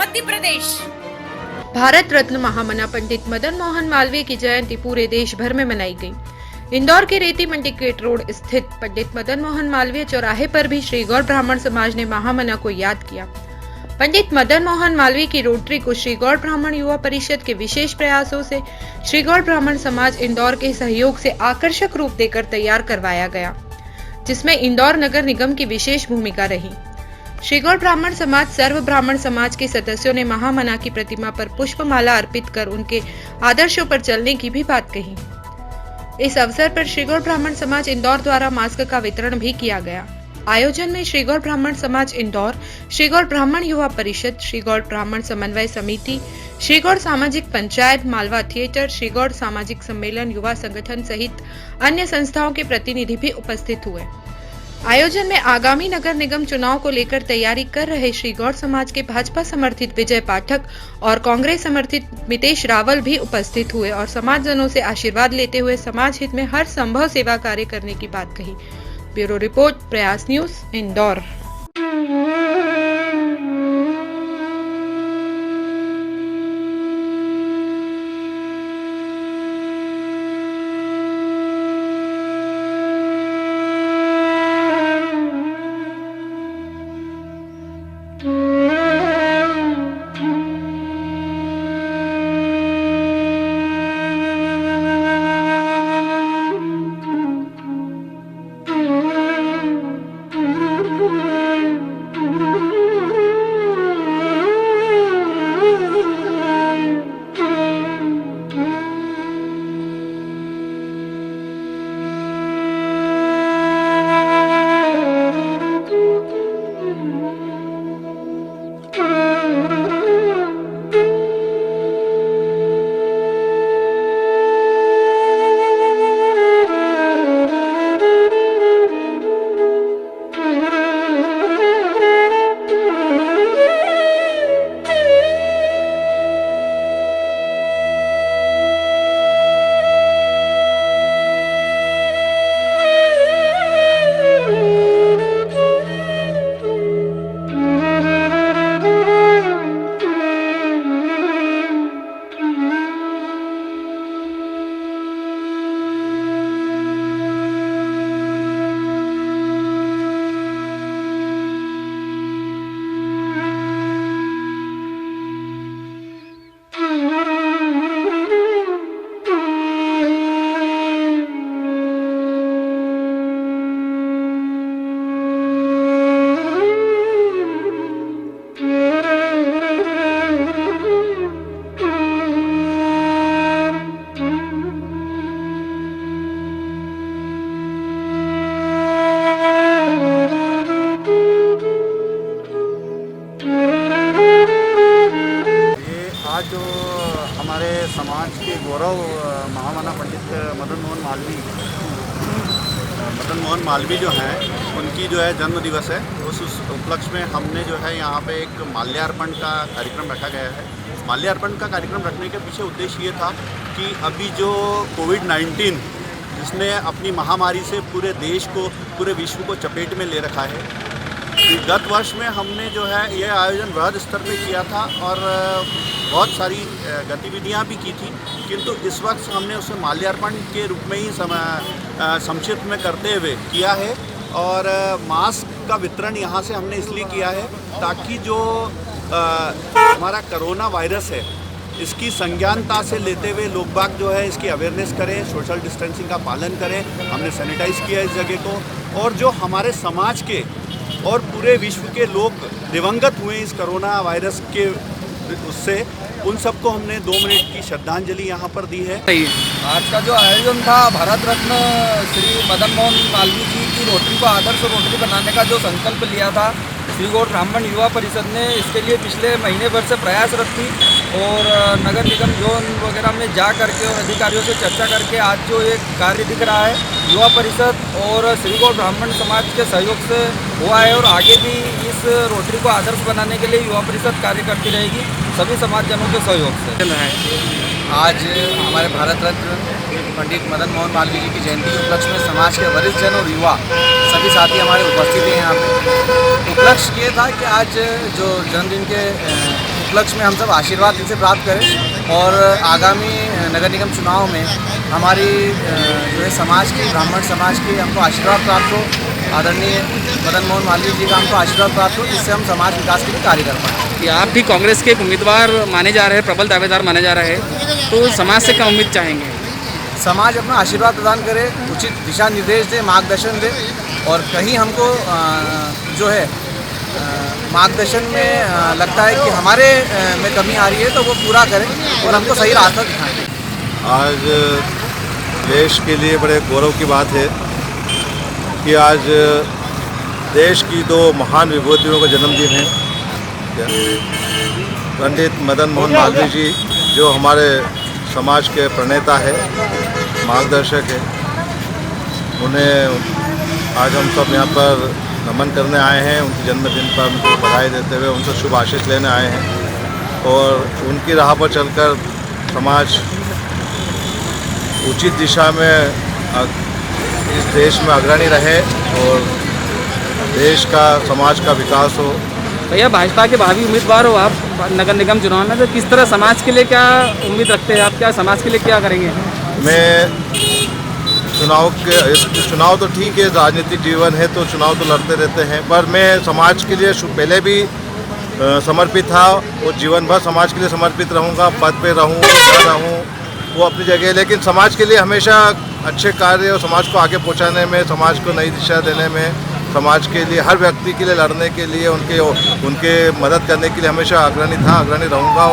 मध्य प्रदेश। भारत रत्न महामना पंडित मदन मोहन मालवीय की जयंती पूरे देश भर में मनाई गई। इंदौर के रेती मंडिकेट रोड स्थित पंडित मदन मोहन मालवीय चौराहे पर भी श्री गौर ब्राह्मण समाज ने महामना को याद किया। पंडित मदन मोहन मालवीय की रोटरी को श्री गौर ब्राह्मण युवा परिषद के विशेष प्रयासों से श्री गौर ब्राह्मण समाज इंदौर के सहयोग से आकर्षक रूप देकर तैयार करवाया गया, जिसमें इंदौर नगर निगम की विशेष भूमिका रही। श्री गौर ब्राह्मण समाज सर्व ब्राह्मण समाज के सदस्यों ने महामना की प्रतिमा पर पुष्पमाला अर्पित कर उनके आदर्शों पर चलने की भी बात कही। इस अवसर पर श्री गौर ब्राह्मण समाज इंदौर द्वारा मास्क का वितरण भी किया गया। आयोजन में श्री गौर ब्राह्मण समाज इंदौर, श्री गौर ब्राह्मण युवा परिषद, श्री गौर ब्राह्मण समन्वय समिति, श्री गौर सामाजिक पंचायत, मालवा थिएटर, श्री गौर सामाजिक सम्मेलन, युवा संगठन सहित अन्य संस्थाओं के प्रतिनिधि भी उपस्थित हुए। आयोजन में आगामी नगर निगम चुनाव को लेकर तैयारी कर रहे श्री गौर समाज के भाजपा समर्थित विजय पाठक और कांग्रेस समर्थित मितेश रावल भी उपस्थित हुए और समाजजनों से आशीर्वाद लेते हुए समाज हित में हर संभव सेवा कार्य करने की बात कही। ब्यूरो रिपोर्ट, प्रयास न्यूज, इंदौर। आज जो हमारे समाज के गौरव महामना पंडित मदन मोहन मालवीय जो हैं, उनकी जो है जन्म दिवस है। उस उपलक्ष्य में हमने जो है यहाँ पे एक माल्यार्पण का कार्यक्रम रखा गया है। माल्यार्पण का कार्यक्रम रखने के पीछे उद्देश्य ये था कि अभी जो कोविड-19 जिसने अपनी महामारी से पूरे देश को, पूरे विश्व को चपेट में ले रखा है, गत वर्ष में हमने जो है यह आयोजन वृहद स्तर पे किया था और बहुत सारी गतिविधियां भी की थी, किंतु इस वक्त हमने उसे माल्यार्पण के रूप में ही संक्षिप्त में करते हुए किया है। और मास्क का वितरण यहाँ से हमने इसलिए किया है ताकि जो हमारा कोरोना वायरस है, इसकी संज्ञानता से लेते हुए लोग बाग जो है इसकी अवेयरनेस करें, सोशल डिस्टेंसिंग का पालन करें। हमने सैनिटाइज़ किया इस जगह को, और जो हमारे समाज के और पूरे विश्व के लोग दिवंगत हुए इस कोरोना वायरस के उससे, उन सबको हमने 2 मिनट की श्रद्धांजलि यहाँ पर दी है। आज का जो आयोजन था, भारत रत्न श्री मदन मोहन मालवीय जी की रोटरी को आदर्श रोटरी बनाने का जो संकल्प लिया था श्री गौर ब्राह्मण युवा परिषद ने, इसके लिए पिछले महीने भर से प्रयासरत थी और नगर निगम जोन वगैरह में जा करके और अधिकारियों से चर्चा करके आज जो एक कार्य दिख रहा है युवा परिषद और श्री गौर ब्राह्मण समाज के सहयोग से हुआ है और आगे भी इस रोटरी को आदर्श बनाने के लिए युवा परिषद कार्य करती रहेगी सभी समाजजनों के सहयोग से। आज हमारे भारत रत्न पंडित मदन मोहन मालवीय जी की जयंती के उपलक्ष्य में समाज के वरिष्ठ जन और युवा सभी साथी हमारे उपस्थित हैं यहाँ पे। उपलक्ष्य ये था कि आज जो जन्मदिन के उपलक्ष्य में हम सब आशीर्वाद इनसे प्राप्त करें और आगामी नगर निगम चुनाव में हमारी जो है समाज की, ब्राह्मण समाज की हमको आशीर्वाद प्राप्त हो, आदरणीय मदन मोहन मालवीय जी का हमको आशीर्वाद प्राप्त हो, जिससे हम समाज विकास के लिए कार्य कर पाएँ। कि आप भी कांग्रेस के एक उम्मीदवार माने जा रहे हैं, प्रबल दावेदार माने जा रहे हैं, तो समाज से क्या उम्मीद चाहेंगे? समाज अपना आशीर्वाद प्रदान करे, उचित दिशा निर्देश दे, मार्गदर्शन दे और कहीं हमको जो है मार्गदर्शन में लगता है कि हमारे में कमी आ रही है तो वो पूरा करें और हमको सही रास्ता दिखाएं। आज देश के लिए बड़े गौरव की बात है कि आज देश की दो महान विभूतियों का जन्मदिन है। पंडित मदन मोहन मालवीय जी जो हमारे समाज के प्रणेता है, मार्गदर्शक है, उन्हें आज हम सब यहाँ पर नमन करने आए हैं। उनके जन्मदिन पर उनको बधाई देते हुए उनसे शुभ आशीष लेने आए हैं और उनकी राह पर चलकर समाज उचित दिशा में इस देश में अग्रणी रहे और देश का, समाज का विकास हो। भैया, भाजपा के भावी उम्मीदवार हो आप नगर निगम चुनाव में, तो किस तरह समाज के लिए क्या उम्मीद रखते हैं आप? क्या समाज के लिए क्या करेंगे? मैं चुनाव तो ठीक है, राजनीतिक जीवन है तो चुनाव तो लड़ते रहते हैं, पर मैं समाज के लिए पहले भी समर्पित था और जीवन भर समाज के लिए समर्पित रहूँगा। पद पे रहूँ या रहूँ वो अपनी जगह, लेकिन समाज के लिए हमेशा अच्छे कार्य और समाज को आगे पहुँचाने में, समाज को नई दिशा देने में, समाज के लिए, हर व्यक्ति के लिए लड़ने के लिए, उनके मदद करने के लिए हमेशा अग्रणी था, अग्रणी रहूँगा।